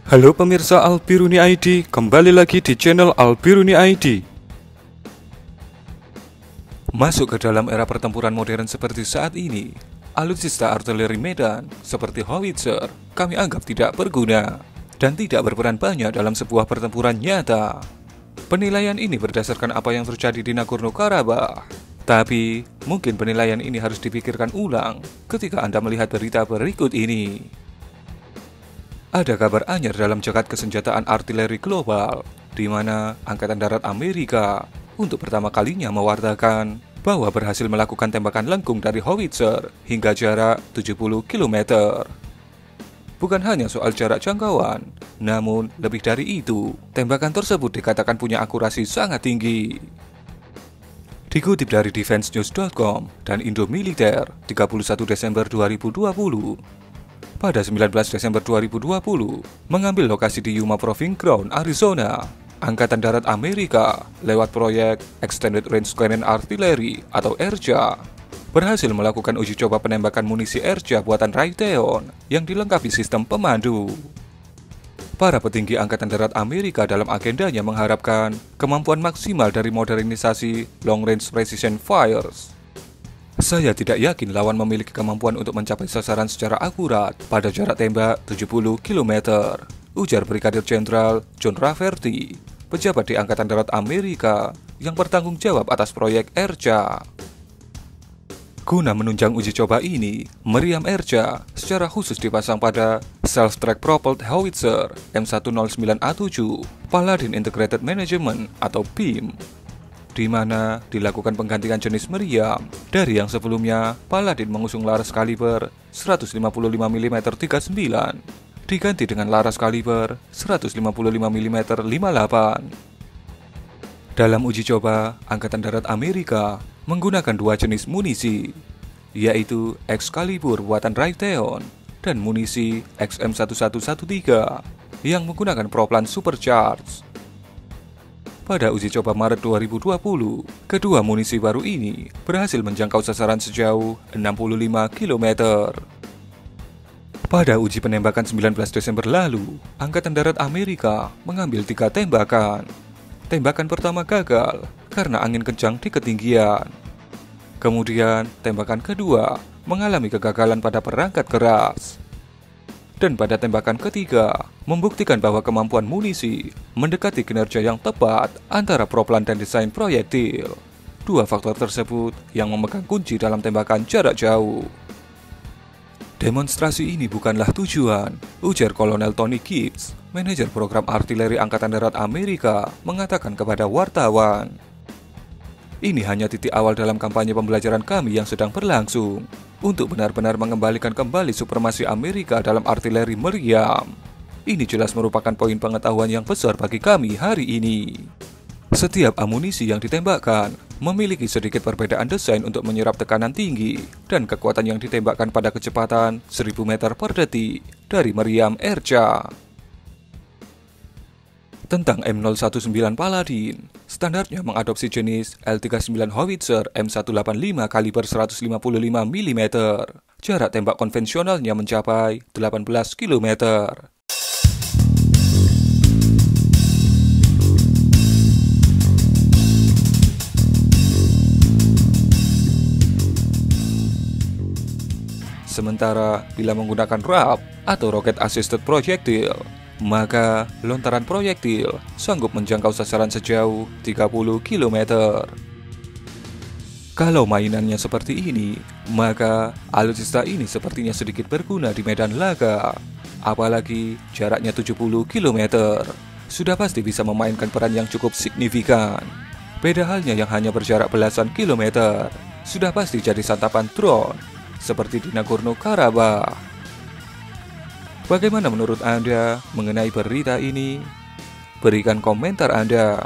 Halo pemirsa Albiruni ID, kembali lagi di channel Albiruni ID. Masuk ke dalam era pertempuran modern seperti saat ini, alutsista artileri medan seperti howitzer kami anggap tidak berguna dan tidak berperan banyak dalam sebuah pertempuran nyata. Penilaian ini berdasarkan apa yang terjadi di Nagorno-Karabakh. Tapi, mungkin penilaian ini harus dipikirkan ulang ketika Anda melihat berita berikut ini. Ada kabar anyar dalam jagat kesenjataan artileri global, di mana Angkatan Darat Amerika untuk pertama kalinya mewartakan bahwa berhasil melakukan tembakan lengkung dari howitzer hingga jarak 70 km. Bukan hanya soal jarak jangkauan, namun lebih dari itu, tembakan tersebut dikatakan punya akurasi sangat tinggi. Dikutip dari defensenews.com dan Indomiliter 31 Desember 2020, pada 19 Desember 2020, mengambil lokasi di Yuma Proving Ground, Arizona, Angkatan Darat Amerika lewat proyek Extended Range Cannon Artillery atau ERJA berhasil melakukan uji coba penembakan munisi ERJA buatan Raytheon yang dilengkapi sistem pemandu. Para petinggi Angkatan Darat Amerika dalam agendanya mengharapkan kemampuan maksimal dari modernisasi Long Range Precision Fires. Saya tidak yakin lawan memiliki kemampuan untuk mencapai sasaran secara akurat pada jarak tembak 70 km, ujar Brigadir Jenderal John Rafferty, pejabat di Angkatan Darat Amerika yang bertanggung jawab atas proyek ERJA. Guna menunjang uji coba ini, meriam ERJA secara khusus dipasang pada Self-Track Propelled Howitzer M109A7 Paladin Integrated Management atau PIM, di mana dilakukan penggantian jenis meriam dari yang sebelumnya Paladin mengusung laras kaliber 155 mm 39 diganti dengan laras kaliber 155 mm 58. Dalam uji coba, Angkatan Darat Amerika menggunakan dua jenis munisi, yaitu Excalibur buatan Raytheon dan munisi XM1113 yang menggunakan propellan supercharged. Pada uji coba Maret 2020, kedua munisi baru ini berhasil menjangkau sasaran sejauh 65 km. Pada uji penembakan 19 Desember lalu, Angkatan Darat Amerika mengambil 3 tembakan. Tembakan pertama gagal karena angin kencang di ketinggian. Kemudian, tembakan kedua mengalami kegagalan pada perangkat keras. Dan pada tembakan ketiga, membuktikan bahwa kemampuan munisi mendekati kinerja yang tepat antara propellan dan desain proyektil. Dua faktor tersebut yang memegang kunci dalam tembakan jarak jauh. Demonstrasi ini bukanlah tujuan, ujar Kolonel Tony Gibbs, manajer program artileri Angkatan Darat Amerika, mengatakan kepada wartawan. Ini hanya titik awal dalam kampanye pembelajaran kami yang sedang berlangsung untuk benar-benar mengembalikan kembali supremasi Amerika dalam artileri meriam. Ini jelas merupakan poin pengetahuan yang besar bagi kami hari ini. Setiap amunisi yang ditembakkan memiliki sedikit perbedaan desain untuk menyerap tekanan tinggi dan kekuatan yang ditembakkan pada kecepatan 1000 meter per detik dari meriam ERJA. Tentang M019 Paladin, standarnya mengadopsi jenis L39 Howitzer M185 kaliber 155 mm. Jarak tembak konvensionalnya mencapai 18 km. Sementara bila menggunakan RAP atau Rocket Assisted Projectile, maka lontaran proyektil sanggup menjangkau sasaran sejauh 30 km. Kalau mainannya seperti ini, maka alutsista ini sepertinya sedikit berguna di medan laga. Apalagi jaraknya 70 km, sudah pasti bisa memainkan peran yang cukup signifikan. Beda halnya yang hanya berjarak belasan kilometer, sudah pasti jadi santapan drone seperti di Nagorno-Karabakh. Bagaimana menurut Anda mengenai berita ini? Berikan komentar Anda.